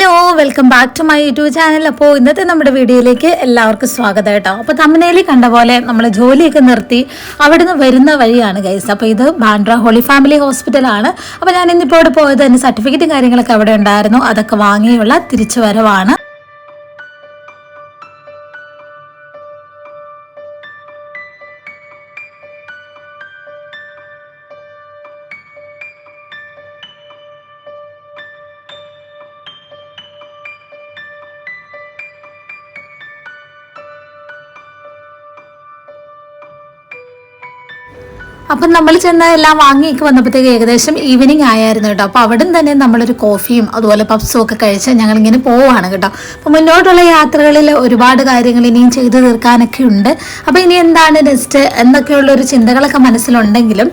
Hello, welcome back to my YouTube channel. അപ്പോൾ ഇന്നത്തെ നമ്മുടെ വീഡിയോയിലേക്ക് എല്ലാവർക്കും സ്വാഗതം കേട്ടോ. അപ്പോൾ തമ്പനയിൽ കണ്ട പോലെ നമ്മൾ ജോലിയൊക്കെ നിർത്തി അവിടുന്ന് വരുന്ന വഴിയാണ് ഗൈസ്. അപ്പോൾ ഇത് ബാൻഡ്ര ഹോളി ഫാമിലി ഹോസ്പിറ്റലാണ്. അപ്പോൾ ഞാൻ ഇന്നിപ്പോൾ ഇവിടെ പോയത് എൻ്റെ സർട്ടിഫിക്കറ്റും കാര്യങ്ങളൊക്കെ അവിടെ ഉണ്ടായിരുന്നു. അതൊക്കെ വാങ്ങിയുള്ള തിരിച്ചു വരവാണ്. അപ്പം നമ്മൾ ചെന്ന് എല്ലാം വാങ്ങിയൊക്കെ വന്നപ്പോഴത്തേക്ക് ഏകദേശം ഈവനിങ് ആയിരുന്നു കേട്ടോ. അപ്പോൾ അവിടെ തന്നെ നമ്മളൊരു കോഫിയും അതുപോലെ പപ്സും ഒക്കെ കഴിച്ച് ഞങ്ങളിങ്ങനെ പോവുകയാണ് കേട്ടോ. അപ്പോൾ മുന്നോട്ടുള്ള യാത്രകളിൽ ഒരുപാട് കാര്യങ്ങൾ ഇനിയും ചെയ്തു തീർക്കാനൊക്കെ ഉണ്ട്. അപ്പോൾ ഇനി എന്താണ് നെക്സ്റ്റ് എന്നൊക്കെയുള്ളൊരു ചിന്തകളൊക്കെ മനസ്സിലുണ്ടെങ്കിലും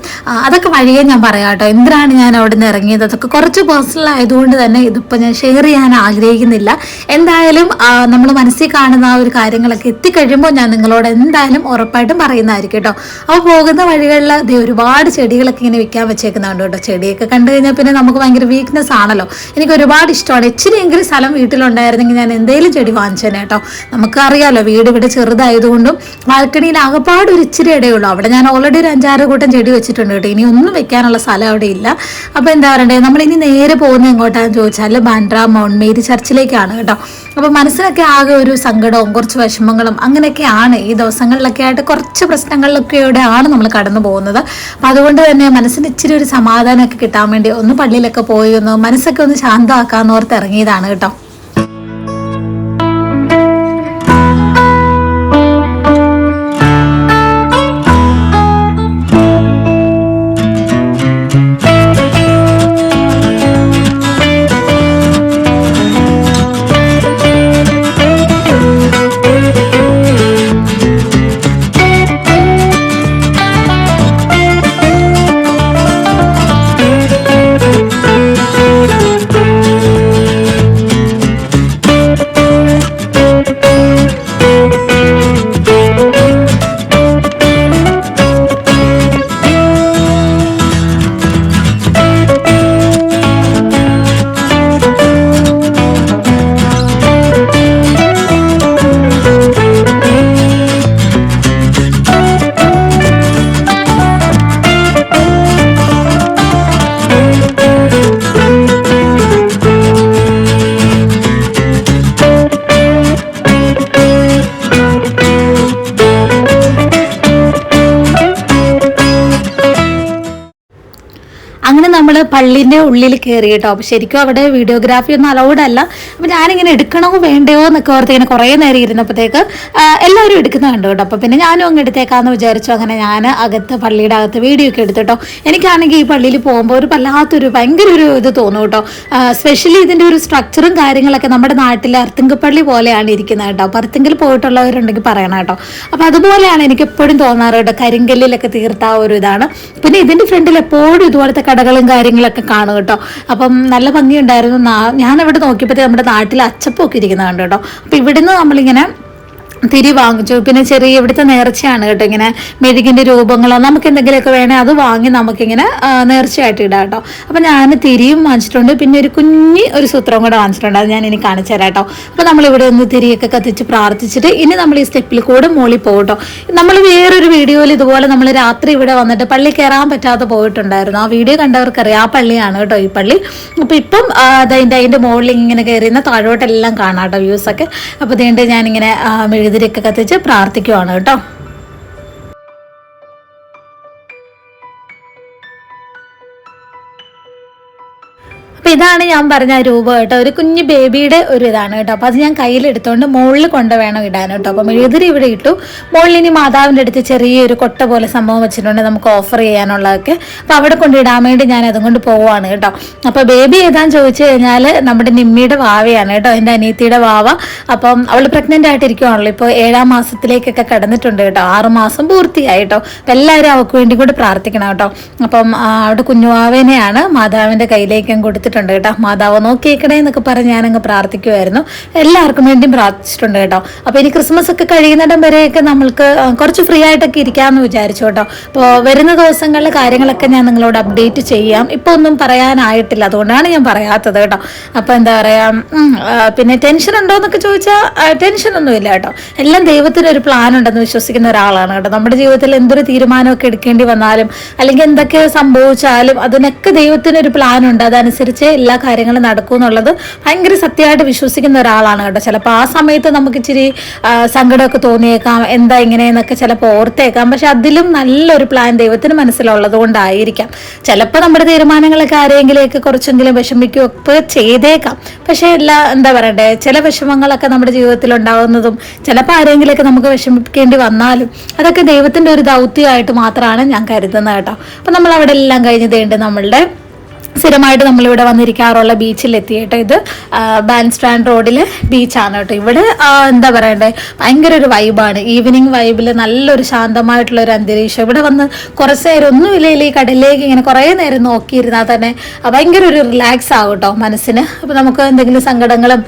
അതൊക്കെ വഴിയേ ഞാൻ പറയാം കേട്ടോ. എന്തിനാണ് ഞാൻ അവിടെ നിന്ന് ഇറങ്ങിയത്, അതൊക്കെ കുറച്ച് പേഴ്സണൽ ആയതുകൊണ്ട് തന്നെ ഇതിപ്പോൾ ഞാൻ ഷെയർ ചെയ്യാൻ ആഗ്രഹിക്കുന്നില്ല. എന്തായാലും നമ്മൾ മനസ്സിൽ കാണുന്ന ആ ഒരു കാര്യങ്ങളൊക്കെ എത്തിക്കഴിയുമ്പോൾ ഞാൻ നിങ്ങളോട് എന്തായാലും ഉറപ്പായിട്ടും പറയുന്നതായിരിക്കും കേട്ടോ. അപ്പോൾ പോകുന്ന വഴികളിൽ ഒരുപാട് ചെടികളൊക്കെ ഇങ്ങനെ വിൽക്കാൻ വെച്ചേക്കുന്നുണ്ട് കേട്ടോ. ചെടിയൊക്കെ കണ്ടു കഴിഞ്ഞാൽ പിന്നെ നമുക്ക് ഭയങ്കര വീക്ക്നെസ് ആണല്ലോ. എനിക്ക് ഒരുപാട് ഇഷ്ടമാണ്. ഇച്ചിരിയെങ്കിലും സ്ഥലം വീട്ടിലുണ്ടായിരുന്നെങ്കിൽ ഞാൻ എന്തെങ്കിലും ചെടി വാങ്ങിച്ചേനെ കേട്ടോ. നമുക്കറിയാലോ വീട് ഇവിടെ ചെറുതായതുകൊണ്ടും ബാൽക്കണിയിൽ ആകപ്പാട് ഒരു ഇച്ചിരി ഇടയുള്ളൂ. അവിടെ ഞാൻ ഓൾറെഡി ഒരു 5-6 കൂട്ടം ചെടി വെച്ചിട്ടുണ്ട് കേട്ടോ. ഇനി ഒന്നും വെക്കാനുള്ള സ്ഥലം അവിടെ ഇല്ല. അപ്പോൾ എന്താ പറയണ്ടേ, നമ്മളിനി നേരെ പോകുന്നത് എങ്ങോട്ടാണെന്ന് ചോദിച്ചാൽ ബാൻഡ്ര മൗണ്ട് മേരി ചർച്ചിലേക്കാണ് കേട്ടോ. അപ്പോൾ മനസ്സിനൊക്കെ ആകെ ഒരു സങ്കടവും കുറച്ച് വിഷമങ്ങളും അങ്ങനെയൊക്കെയാണ്. ഈ ദിവസങ്ങളിലൊക്കെ ആയിട്ട് കുറച്ച് പ്രശ്നങ്ങളിലൊക്കെയോടെയാണ് നമ്മൾ കടന്നു പോകുന്നത്. അപ്പം അതുകൊണ്ട് തന്നെ മനസ്സിന് ഇച്ചിരി ഒരു സമാധാനമൊക്കെ കിട്ടാൻ വേണ്ടി ഒന്ന് പള്ളിയിലൊക്കെ പോയി ഒന്ന് മനസ്സൊക്കെ ഒന്ന് ശാന്തമാക്കാന്ന് ഓർത്ത് ഇറങ്ങിയതാണ് കേട്ടോ. അങ്ങനെ നമ്മൾ പള്ളിൻ്റെ ഉള്ളിൽ കയറി കേട്ടോ. അപ്പോൾ ശരിക്കും അവിടെ വീഡിയോഗ്രാഫി ഒന്നും അലൗഡ് അല്ല. അപ്പോൾ ഞാനിങ്ങനെ എടുക്കണോ വേണ്ടയോ എന്നൊക്കെ ഓർത്ത് ഇങ്ങനെ കുറേ നേരം ഇരുന്നപ്പോഴത്തേക്ക് എല്ലാവരും എടുക്കുന്ന കണ്ടു കേട്ടോ. അപ്പോൾ പിന്നെ ഞാനും അങ്ങ് എടുത്തേക്കാമെന്ന് വിചാരിച്ചു. അങ്ങനെ ഞാൻ പള്ളിയുടെ അകത്ത് വീഡിയോ ഒക്കെ എടുത്തിട്ടോ. എനിക്കാണെങ്കിൽ ഈ പള്ളിയിൽ പോകുമ്പോൾ ഒരു ഭയങ്കര ഒരു ഇത് തോന്നും കേട്ടോ. സ്പെഷ്യലി ഇതിൻ്റെ ഒരു സ്ട്രക്ചറും കാര്യങ്ങളൊക്കെ നമ്മുടെ നാട്ടിലെ അർത്തിങ്കപ്പള്ളി പോലെയാണ് ഇരിക്കുന്നത് കേട്ടോ. അപ്പോൾ അർത്തിങ്കിൽ പോയിട്ടുള്ളവരുണ്ടെങ്കിൽ പറയണം കേട്ടോ. അപ്പോൾ അതുപോലെയാണ് എനിക്ക് എപ്പോഴും തോന്നാറ് കേട്ടോ. കരിങ്കല്ലിലൊക്കെ തീർത്ത ആ ഒരു ഇതാണ്. പിന്നെ ഇതിൻ്റെ ഫ്രണ്ടിൽ എപ്പോഴും ഇതുപോലത്തെ കടകളും കാര്യങ്ങളൊക്കെ കാണും കേട്ടോ. അപ്പം നല്ല ഭംഗിയുണ്ടായിരുന്നു. ഞാനിവിടെ നോക്കിയപ്പോഴത്തേ നമ്മുടെ നാട്ടിൽ അച്ചപ്പൊക്കെ ഇരിക്കുന്നത് കണ്ടു കേട്ടോ. അപ്പം ഇവിടുന്ന് നമ്മളിങ്ങനെ തിരി വാങ്ങിച്ചു. പിന്നെ ചെറിയ ഇവിടുത്തെ നേർച്ചയാണ് കേട്ടോ. ഇങ്ങനെ മെഴുകിൻ്റെ രൂപങ്ങളോ നമുക്ക് എന്തെങ്കിലുമൊക്കെ വേണേൽ അത് വാങ്ങി നമുക്കിങ്ങനെ നേർച്ചയായിട്ട് ഇടാം കേട്ടോ. അപ്പം ഞാൻ തിരിയും വാങ്ങിച്ചിട്ടുണ്ട്. പിന്നെ ഒരു സൂത്രം കൂടെ വാങ്ങിച്ചിട്ടുണ്ട്. അത് ഞാൻ ഇനി കാണിച്ചു തരാം കേട്ടോ. അപ്പോൾ നമ്മളിവിടെ ഒന്ന് തിരിയൊക്കെ കത്തിച്ച് പ്രാർത്ഥിച്ചിട്ട് ഇനി നമ്മൾ ഈ സ്റ്റെപ്പിൽ കൂടെ മോളിൽ പോകും കേട്ടോ. നമ്മൾ വേറൊരു വീഡിയോയിൽ ഇതുപോലെ നമ്മൾ രാത്രി ഇവിടെ വന്നിട്ട് പള്ളി കയറാൻ പറ്റാതെ പോയിട്ടുണ്ടായിരുന്നു. ആ വീഡിയോ കണ്ടവർക്കറിയാം ആ പള്ളിയാണ് കേട്ടോ ഈ പള്ളി. അപ്പോൾ ഇപ്പം അതിൻ്റെ മുകളിൽ ഇങ്ങനെ കയറിയുന്ന താഴോട്ടെല്ലാം കാണാം കേട്ടോ വ്യൂസൊക്കെ. അപ്പോൾ അതുകൊണ്ട് ഞാനിങ്ങനെ മെഴുകുതിരിയൊക്കെ കത്തിച്ച് പ്രാർത്ഥിക്കുവാണ് കേട്ടോ. അപ്പോൾ ഇതാണ് ഞാൻ പറഞ്ഞ രൂപ കേട്ടോ. ഒരു കുഞ്ഞു ബേബിയുടെ ഒരു ഇതാണ് കേട്ടോ. അപ്പോൾ അത് ഞാൻ കയ്യിലെടുത്തുകൊണ്ട് മുകളിൽ കൊണ്ട് വേണം ഇടാൻ കേട്ടോ. അപ്പോൾ മെഴുകുതിരി ഇവിടെ ഇട്ടു. മുകളിൽ ഇനി മാതാവിൻ്റെ അടുത്ത് ചെറിയൊരു കൊട്ട പോലെ സംഭവം വെച്ചിട്ടുണ്ട് നമുക്ക് ഓഫർ ചെയ്യാനുള്ളതൊക്കെ. അപ്പോൾ അവിടെ കൊണ്ടിടാൻ വേണ്ടി ഞാൻ അതും കൊണ്ട് പോവുകയാണ് കേട്ടോ. അപ്പോൾ ബേബി ഏതാന്ന് ചോദിച്ചു കഴിഞ്ഞാൽ നമ്മുടെ നിമ്മിയുടെ വാവയാണ് കേട്ടോ, എൻ്റെ അനിയത്തിയുടെ വാവ. അപ്പം അവൾ പ്രഗ്നൻ്റ് ആയിട്ടിരിക്കുവാണല്ലോ. ഇപ്പോൾ 7ാം മാസത്തിലേക്കൊക്കെ കടന്നിട്ടുണ്ട് കേട്ടോ. 6 മാസം പൂർത്തിയായി കേട്ടോ. അപ്പം എല്ലാവരും അവൾക്ക് വേണ്ടി കൂടി പ്രാർത്ഥിക്കണം കേട്ടോ. അപ്പം അവിടെ കുഞ്ഞുവാവേനെയാണ് മാതാവിൻ്റെ കയ്യിലേക്കും കൊടുത്തിട്ടുണ്ട് പ്രാർത്ഥിച്ചിട്ടുണ്ട് കേട്ടോ. മാതാവ് നോക്കിയേക്കണേ എന്നൊക്കെ പറഞ്ഞ് ഞാനങ്ങ് പ്രാർത്ഥിക്കുമായിരുന്നു. എല്ലാവർക്കും വേണ്ടിയും പ്രാർത്ഥിച്ചിട്ടുണ്ട് കേട്ടോ. അപ്പോൾ ഇനി ക്രിസ്മസ് ഒക്കെ കഴിയുന്നിടം വരെയൊക്കെ നമ്മൾക്ക് കുറച്ച് ഫ്രീ ആയിട്ടൊക്കെ ഇരിക്കാമെന്ന് വിചാരിച്ചു കേട്ടോ. അപ്പോൾ വരുന്ന ദിവസങ്ങളിലെ കാര്യങ്ങളൊക്കെ ഞാൻ നിങ്ങളോട് അപ്ഡേറ്റ് ചെയ്യാം. ഇപ്പോൾ ഒന്നും പറയാനായിട്ടില്ല, അതുകൊണ്ടാണ് ഞാൻ പറയാത്തത് കേട്ടോ. അപ്പോൾ എന്താ പറയുക, പിന്നെ ടെൻഷൻ ഉണ്ടോ എന്നൊക്കെ ചോദിച്ചാൽ ടെൻഷനൊന്നുമില്ല കേട്ടോ. എല്ലാം ദൈവത്തിനൊരു പ്ലാൻ ഉണ്ടെന്ന് വിശ്വസിക്കുന്ന ഒരാളാണ് കേട്ടോ. നമ്മുടെ ജീവിതത്തിൽ എന്തൊരു തീരുമാനമൊക്കെ എടുക്കേണ്ടി വന്നാലും അല്ലെങ്കിൽ എന്തൊക്കെ സംഭവിച്ചാലും അതിനൊക്കെ ദൈവത്തിനൊരു പ്ലാൻ ഉണ്ട്. അതനുസരിച്ച് എല്ലാ കാര്യങ്ങളും നടക്കും എന്നുള്ളത് ഭയങ്കര സത്യമായിട്ട് വിശ്വസിക്കുന്ന ഒരാളാണ് കേട്ടോ. ചിലപ്പോൾ ആ സമയത്ത് നമുക്ക് ഇച്ചിരി സങ്കടമൊക്കെ തോന്നിയേക്കാം, എന്താ ഇങ്ങനെയെന്നൊക്കെ ചിലപ്പോൾ ഓർത്തേക്കാം. പക്ഷെ അതിലും നല്ലൊരു പ്ലാൻ ദൈവത്തിന് മനസ്സിലുള്ളത് കൊണ്ടായിരിക്കാം. ചിലപ്പോൾ നമ്മുടെ തീരുമാനങ്ങളൊക്കെ ആരെങ്കിലുമൊക്കെ കുറച്ചെങ്കിലും വിഷമിക്കുകയൊക്കെ ചെയ്തേക്കാം. പക്ഷേ എന്താ പറയണ്ടേ, ചില വിഷമങ്ങളൊക്കെ നമ്മുടെ ജീവിതത്തിൽ ഉണ്ടാകുന്നതും ചിലപ്പോൾ ആരെങ്കിലുമൊക്കെ നമുക്ക് വിഷമിക്കേണ്ടി വന്നാലും അതൊക്കെ ദൈവത്തിൻ്റെ ഒരു ദൗത്യമായിട്ട് മാത്രമാണ് ഞാൻ കരുതുന്നത് കേട്ടോ. അപ്പം നമ്മൾ അവിടെ എല്ലാം കഴിഞ്ഞതേണ്ട നമ്മളുടെ സ്ഥിരമായിട്ട് നമ്മളിവിടെ വന്നിരിക്കാറുള്ള ബീച്ചിലെത്തിയിട്ട് ഇത് ബാൻ സ്റ്റാൻഡ് റോഡിലെ ബീച്ചാണ് കേട്ടോ. ഇവിടെ എന്താ പറയണ്ടേ, ഭയങ്കര ഒരു വൈബാണ്. ഈവനിങ് വൈബിൽ നല്ലൊരു ശാന്തമായിട്ടുള്ള ഒരു അന്തരീക്ഷം. ഇവിടെ വന്ന് കുറച്ച് നേരം ഒന്നുമില്ല ഈ കടലിലേക്ക് ഇങ്ങനെ കുറേ നേരം നോക്കിയിരുന്നാൽ തന്നെ ഭയങ്കര ഒരു റിലാക്സ് ആകും കേട്ടോ മനസ്സിന്. അപ്പോൾ നമുക്ക് എന്തെങ്കിലും സങ്കടങ്ങളും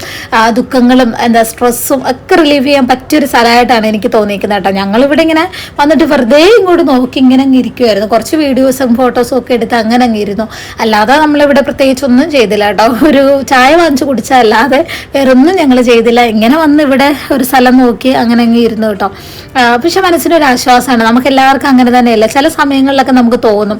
ദുഃഖങ്ങളും സ്ട്രെസ്സും ഒക്കെ റിലീവ് ചെയ്യാൻ പറ്റിയൊരു സ്ഥലമായിട്ടാണ് എനിക്ക് തോന്നിയിരിക്കുന്നത് കേട്ടോ. ഞങ്ങളിവിടെ ഇങ്ങനെ വന്നിട്ട് വെറുതെ ഇങ്ങോട്ട് നോക്കി ഇങ്ങനെ അങ്ങ് ഇരിക്കുമായിരുന്നു. കുറച്ച് വീഡിയോസും ഫോട്ടോസും ഒക്കെ എടുത്ത് അങ്ങനെ അങ്ങ് ഇരുന്നു. അല്ലാതെ നമ്മളിവിടെ പ്രത്യേകിച്ച് ഒന്നും ചെയ്തില്ല കേട്ടോ. ഒരു ചായ വാങ്ങിച്ചു കുടിച്ചല്ലാതെ വേറൊന്നും ഞങ്ങൾ ചെയ്തില്ല. ഇങ്ങനെ വന്ന് ഇവിടെ ഒരു സ്ഥലം നോക്കി അങ്ങനെ അങ്ങ് ഇരുന്നു കേട്ടോ. പക്ഷെ മനസ്സിനൊരു ആശ്വാസമാണ്. നമുക്ക് എല്ലാവർക്കും അങ്ങനെ തന്നെയല്ല. ചില സമയങ്ങളിലൊക്കെ നമുക്ക് തോന്നും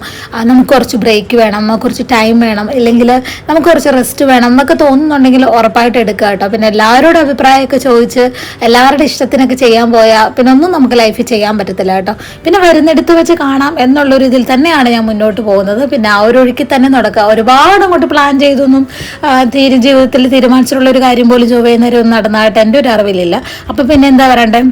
നമുക്ക് കുറച്ച് ബ്രേക്ക് വേണം, നമുക്ക് കുറച്ച് ടൈം വേണം, ഇല്ലെങ്കിൽ നമുക്ക് കുറച്ച് റെസ്റ്റ് വേണം എന്നൊക്കെ തോന്നുന്നുണ്ടെങ്കിൽ ഉറപ്പായിട്ട് എടുക്കുക കേട്ടോ. പിന്നെ എല്ലാവരോടും അഭിപ്രായമൊക്കെ ചോദിച്ച് എല്ലാവരുടെ ഇഷ്ടത്തിനൊക്കെ ചെയ്യാൻ പോയാൽ പിന്നെ ഒന്നും നമുക്ക് ലൈഫിൽ ചെയ്യാൻ പറ്റത്തില്ല കേട്ടോ. പിന്നെ വരുന്നിടത്ത് വെച്ച് കാണാം എന്നുള്ളൊരു ഇതിൽ തന്നെയാണ് ഞാൻ മുന്നോട്ട് പോകുന്നത്. പിന്നെ ആ ഒരു ഒഴുക്കി തന്നെ നടക്കുക. ഒരുപാട് അങ്ങോട്ട് പ്ലാൻ ചെയ്തൊന്നും ജീവിതത്തിൽ തീരുമാനിച്ചിട്ടുള്ള ഒരു കാര്യം പോലും ചൊവ്വേന്നേരം ഒന്നും നടന്നതായിട്ട് എൻ്റെ ഒരു അറിവിലില്ല. അപ്പം പിന്നെ എന്താ പറയണ്ടേ,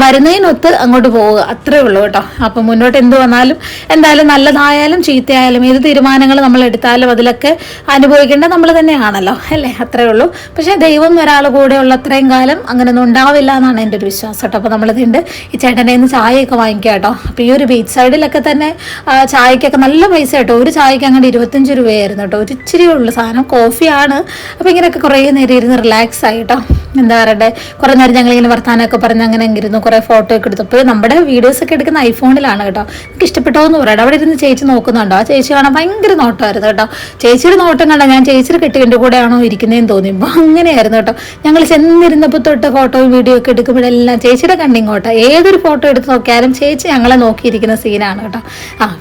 വരുന്നതിനൊത്ത് അങ്ങോട്ട് പോവുക, അത്രേ ഉള്ളൂ കേട്ടോ. അപ്പം മുന്നോട്ട് എന്ത് വന്നാലും എന്തായാലും നല്ലതായാലും ചീത്തയായാലും ഏത് തീരുമാനങ്ങൾ നമ്മൾ എടുത്താലും അതിലൊക്കെ അനുഭവിക്കേണ്ട നമ്മൾ തന്നെയാണല്ലോ അല്ലേ, അത്രേ ഉള്ളൂ. പക്ഷേ ദൈവം ഒരാൾ കൂടെ ഉള്ള അത്രയും കാലം അങ്ങനെയൊന്നും ഉണ്ടാവില്ല എന്നാണ് എൻ്റെ ഒരു വിശ്വാസം കേട്ടോ. അപ്പോൾ നമ്മളിതുണ്ട് ഈ ചേട്ടൻ്റെ നിന്ന് ചായയൊക്കെ വാങ്ങിക്കുക കേട്ടോ. അപ്പോൾ ഈ ഒരു ബീച്ച് സൈഡിലൊക്കെ തന്നെ ചായക്കൊക്കെ നല്ല പൈസ കേട്ടോ. ഒരു ചായക്ക് അങ്ങോട്ട് 25 രൂപയായിരുന്നു കേട്ടോ. ഒരു ഇച്ചിരി ഉള്ള സാധനം കോഫിയാണ്. അപ്പോൾ ഇങ്ങനെയൊക്കെ കുറേ നേരം ഇരുന്ന് റിലാക്സ് ആയി കേട്ടോ. എന്താ പറയണ്ടേ, കുറേ നേരം ഞങ്ങളിങ്ങനെ വർത്താനമൊക്കെ പറഞ്ഞ് അങ്ങനെ ഇരുന്നു, കുറേ ഫോട്ടോ ഒക്കെ എടുത്തു. അപ്പോൾ നമ്മുടെ വീഡിയോസൊക്കെ എടുക്കുന്ന ഐഫോണിലാണ് കേട്ടോ. എനിക്ക് ഇഷ്ടപ്പെട്ടോ എന്ന് പറയട്ടെ. അവിടെ ഇരുന്ന് ചേച്ചി നോക്കുന്നുണ്ടോ? ആ ചേച്ചി കാണാൻ ഭയങ്കര നോട്ടമായിരുന്നു കേട്ടോ. ചേച്ചിയുടെ നോട്ടം കണ്ട ഞാൻ ചേച്ചിയുടെ കെട്ടിൻ്റെ കൂടെയാണോ ഇരിക്കുന്നതെന്ന് തോന്നിയപ്പോൾ അങ്ങനെയായിരുന്നു കേട്ടോ. ഞങ്ങൾ ചെന്നിരുന്നപ്പോൾ തൊട്ട് ഫോട്ടോയും വീഡിയോ ഒക്കെ എടുക്കുമ്പോഴെല്ലാം ചേച്ചിയുടെ കണ്ണിങ്ങോട്ടോ. ഏതൊരു ഫോട്ടോ എടുത്ത് നോക്കിയാലും ചേച്ചി ഞങ്ങളെ നോക്കിയിരിക്കുന്ന സീനാണ് കേട്ടോ.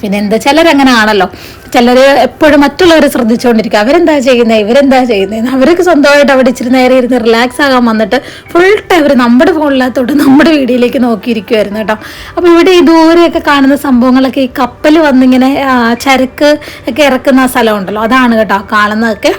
പിന്നെ എന്താ, ചിലരങ്ങനെ ആണല്ലോ. ചിലർ എപ്പോഴും മറ്റുള്ളവരെ ശ്രദ്ധിച്ചുകൊണ്ടിരിക്കുക, അവരെന്താ ചെയ്യുന്നത്, ഇവരെന്താ ചെയ്യുന്നത്. അവർക്ക് സ്വന്തമായിട്ട് അവിടെ ഇച്ചിരി നേരെ ഇരുന്ന് റിലാക്സ് ആകാൻ വന്നിട്ട് ഫുൾ ടൈം അവർ നമ്മുടെ ഫോണിനകത്തോട്ട് നമ്മുടെ വീഡിയോയിലേക്ക് നോക്കിയിരിക്കുമായിരുന്നു കേട്ടോ. അപ്പോൾ ഇവിടെ ഈ ദൂരെയൊക്കെ കാണുന്ന സംഭവങ്ങളൊക്കെ ഈ കപ്പൽ വന്നിങ്ങനെ ചരക്ക് ഒക്കെ ഇറക്കുന്ന സ്ഥലമുണ്ടല്ലോ, അതാണ് കേട്ടോ കാണുന്നതൊക്കെ.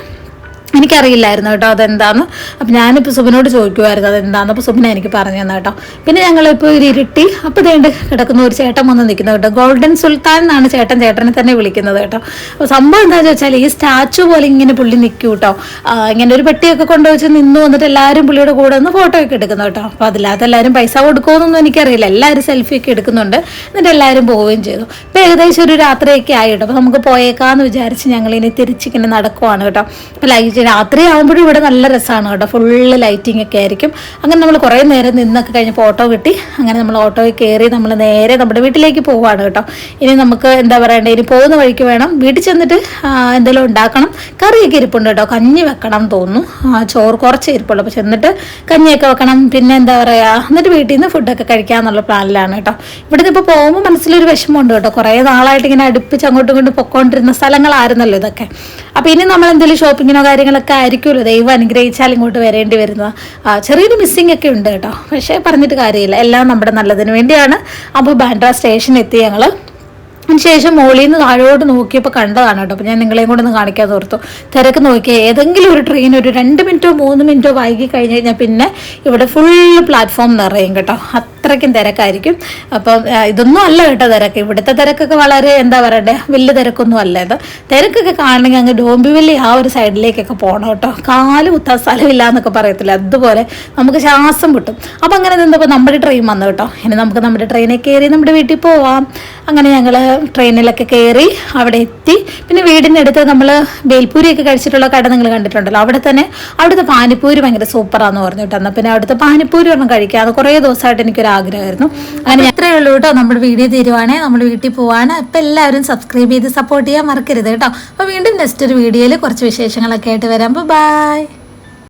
എനിക്കറിയില്ലായിരുന്നു കേട്ടോ അതെന്താന്ന്. അപ്പം ഞാനിപ്പോൾ സുബിനോട് ചോദിക്കുമായിരുന്നു അതെന്താന്ന്. അപ്പോൾ സുബിന എനിക്ക് പറഞ്ഞു തന്നെ കേട്ടോ. പിന്നെ ഞങ്ങളിപ്പോൾ ഒരു ഇരുട്ടി അപ്പോൾ ദേണ്ട് കിടക്കുന്ന ഒരു ചേട്ടൻ വന്ന് നിൽക്കുന്നത് കേട്ടോ. ഗോൾഡൻ സുൽത്താൻ എന്നാണ് ചേട്ടനെ തന്നെ വിളിക്കുന്നത് കേട്ടോ. അപ്പോൾ സംഭവം എന്താണെന്ന് വെച്ചാൽ ഈ സ്റ്റാച്ചു പോലെ ഇങ്ങനെ പുള്ളി നിൽക്കും കേട്ടോ. ഇങ്ങനെ ഒരു പെട്ടിയൊക്കെ കൊണ്ടുവച്ച് നിന്നു വന്നിട്ട് എല്ലാവരും പുള്ളിയുടെ കൂടെ ഒന്ന് ഫോട്ടോ ഒക്കെ എടുക്കുന്നു കേട്ടോ. അപ്പോൾ അതില്ലാത്ത എല്ലാവരും പൈസ കൊടുക്കുമെന്നൊന്നും എനിക്കറിയില്ല. എല്ലാവരും സെൽഫിയൊക്കെ എടുക്കുന്നുണ്ട്. എന്നിട്ട് എല്ലാവരും പോവുകയും ചെയ്തു. ഇപ്പോൾ ഏകദേശം ഒരു രാത്രിയൊക്കെ ആയി കേട്ടോ. അപ്പോൾ നമുക്ക് പോയേക്കാന്ന് വിചാരിച്ച് ഞങ്ങളിനി തിരിച്ചിങ്ങനെ നടക്കുവാണ് കേട്ടോ. അപ്പോൾ രാത്രി ആകുമ്പോഴും ഇവിടെ നല്ല രസമാണ് കേട്ടോ. ഫുള്ള് ലൈറ്റിംഗ് ഒക്കെ ആയിരിക്കും. അങ്ങനെ നമ്മൾ കുറേ നേരം നിന്നൊക്കെ കഴിഞ്ഞ് ഫോട്ടോ കിട്ടി. അങ്ങനെ നമ്മൾ ഓട്ടോയിൽ കയറി നമ്മൾ നേരെ നമ്മുടെ വീട്ടിലേക്ക് പോവുകയാണ് കേട്ടോ. ഇനി നമുക്ക് എന്താ പറയണ്ടേ, ഇനി പോകുന്ന വഴിക്ക് വേണം വീട്ടിൽ ചെന്നിട്ട് എന്തെങ്കിലും ഉണ്ടാക്കണം. കറിയൊക്കെ ഇരിപ്പുണ്ട് കേട്ടോ. കഞ്ഞി വെക്കണം തോന്നുന്നു. ചോറ് കുറച്ച് ഇരിപ്പുള്ളൂ. അപ്പോൾ ചെന്നിട്ട് കഞ്ഞിയൊക്കെ വെക്കണം. പിന്നെ എന്താ പറയുക, എന്നിട്ട് വീട്ടിൽ നിന്ന് ഫുഡൊക്കെ കഴിക്കാമെന്നുള്ള പ്ലാനിലാണ് കേട്ടോ. ഇവിടുന്ന് ഇപ്പോൾ പോകുമ്പോൾ മനസ്സിലൊരു വിഷമമുണ്ട് കേട്ടോ. കുറേ നാളായിട്ട് ഇങ്ങനെ അടുപ്പിച്ച് അങ്ങോട്ടും ഇങ്ങോട്ടും പൊക്കോണ്ടിരുന്ന സ്ഥലങ്ങളായിരുന്നല്ലോ ഇതൊക്കെ. അപ്പോൾ ഇനി നമ്മൾ എന്തെങ്കിലും ഷോപ്പിങ്ങിനോ കാര്യങ്ങളൊക്കെ ആയിരിക്കുമല്ലോ ദൈവം അനുഗ്രഹിച്ചാൽ ഇങ്ങോട്ട് വരേണ്ടി വരുന്നത്. ചെറിയൊരു മിസ്സിങ് ഒക്കെ ഉണ്ട് കേട്ടോ. പക്ഷേ പറഞ്ഞിട്ട് കാര്യമില്ല, എല്ലാം നമ്മുടെ നല്ലതിന് വേണ്ടിയാണ്. അപ്പോൾ ബാൻഡ്ര സ്റ്റേഷനിൽ എത്തി ഞങ്ങൾ. അതിനുശേഷം മുകളിൽ നിന്ന് താഴോട്ട് നോക്കിയപ്പോൾ കണ്ടതാണ് കേട്ടോ. അപ്പോൾ ഞാൻ നിങ്ങളെയും കൂടെ ഒന്ന് കാണിക്കാൻ ഓർത്തു. തിരക്ക് നോക്കിയാൽ ഏതെങ്കിലും ഒരു ട്രെയിൻ ഒരു 2 മിനിറ്റോ 3 മിനിറ്റോ വൈകി കഴിഞ്ഞ് കഴിഞ്ഞാൽ പിന്നെ ഇവിടെ ഫുൾ പ്ലാറ്റ്ഫോം നിറയും കേട്ടോ. അത്രയ്ക്കും തിരക്കായിരിക്കും. അപ്പം ഇതൊന്നും അല്ല കേട്ടോ തിരക്ക്. ഇവിടുത്തെ തിരക്കൊക്കെ വളരെ എന്താ പറയണ്ടേ, വലിയ തിരക്കൊന്നും അല്ല ഇത്. തിരക്കൊക്കെ കാണണമെങ്കിൽ അങ്ങ് ഡോംബിവല്ലി ആ ഒരു സൈഡിലേക്കൊക്കെ പോകണം കേട്ടോ. കാല് കുത്താൻ സ്ഥലമില്ല എന്നൊക്കെ പറയത്തില്ല, അതുപോലെ നമുക്ക് ശ്വാസം കിട്ടും. അപ്പം അങ്ങനെ നിന്നപ്പോൾ നമ്മുടെ ട്രെയിൻ വന്നു കേട്ടോ. ഇനി നമുക്ക് നമ്മുടെ ട്രെയിനിൽ കയറി നമ്മുടെ വീട്ടിൽ പോവാം. അങ്ങനെ ഞങ്ങൾ ട്രെയിനിലൊക്കെ കയറി അവിടെ എത്തി. പിന്നെ വീടിൻ്റെ അടുത്ത് നമ്മൾ ബേൽപൂരിയൊക്കെ കഴിച്ചിട്ടുള്ള കട നിങ്ങൾ കണ്ടിട്ടുണ്ടല്ലോ, അവിടെ തന്നെ അവിടുത്തെ പാനിപ്പൂരി ഭയങ്കര സൂപ്പറാന്ന് പറഞ്ഞു കേട്ടോ. എന്നാൽ പിന്നെ അവിടുത്തെ പാനിപ്പൂരി ഒന്നും കഴിക്കാതെ കുറേ ദിവസമായിട്ട് എനിക്കൊരു ആഗ്രഹമായിരുന്നു. അങ്ങനെ എത്രയേ ഉള്ളൂ കേട്ടോ, നമ്മുടെ വീഡിയോ തീരുവാണേ, നമ്മൾ വീട്ടിൽ പോവാണ്. അപ്പം എല്ലാവരും സബ്സ്ക്രൈബ് ചെയ്ത് സപ്പോർട്ട് ചെയ്യാൻ മറക്കരുത് കേട്ടോ. അപ്പോൾ വീണ്ടും നെക്സ്റ്റ് ഒരു വീഡിയോയിൽ കുറച്ച് വിശേഷങ്ങളൊക്കെ ആയിട്ട് വരാം. ബൈ.